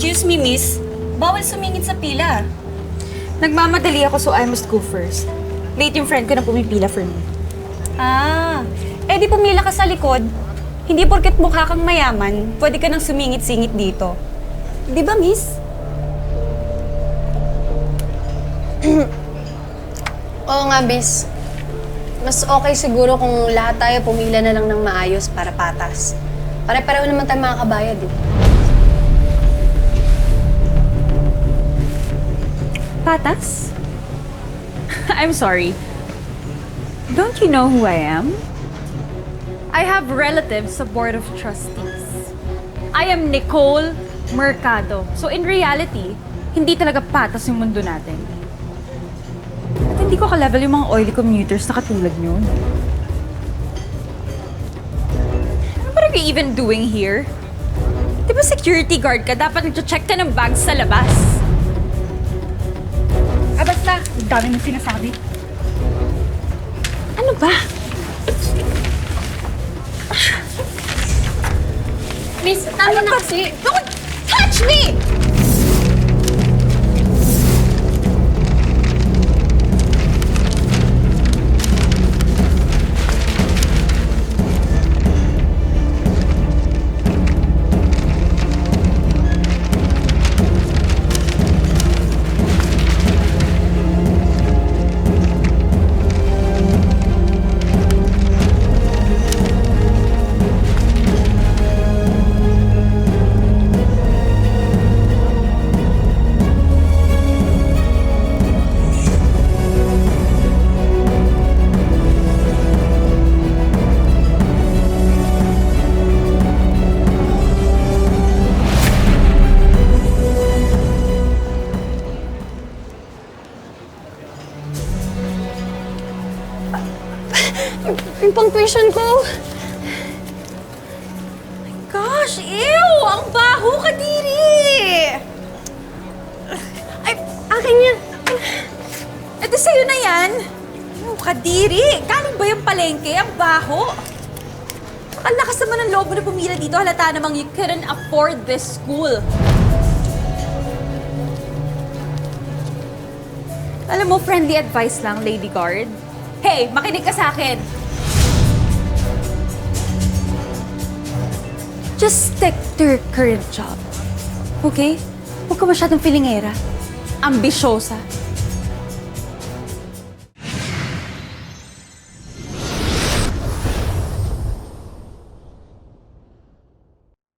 Excuse me, miss. Bawal sumingit sa pila. Nagmamadali ako so I must go first. Late yung friend ko na pumipila for me. Ah, di pumila ka sa likod. Hindi porket mukha kang mayaman, pwede ka nang sumingit-singit dito. Di ba, miss? Oo nga, bis. Mas okay siguro kung lahat tayo pumila na lang ng maayos para patas. Pare-pareho naman tayo makakabayad eh. Patas? I'm sorry. Don't you know who I am? I have relatives sa Board of Trustees. I am Nicole Mercado. So in reality, hindi talaga patas yung mundo natin. At hindi ko ka-level yung mga oily commuters na katulad nyo. What are you even doing here? Di ba security guard ka? Dapat nag-check ka ng bags sa labas. Ah, basta. Ang dami mo sinasabi. Ano ba? Miss, tama na kasi. Don't touch me! Yung pang-tuition ko. Gosh, ew! Ang baho, Kadiri! Ay, Akin yan. eto sa'yo na yan. Ew, Kadiri! Galing ba yung palengke? Ang baho! Ang lakas naman ng loob mo na pumila dito. Halata namang you couldn't afford this school. Alam mo, friendly advice lang, Lady Guard. Hey, makinig ka sa akin. Just stick to your current job. Okay? Huwag ka masyadong filingera. Ambisyosa.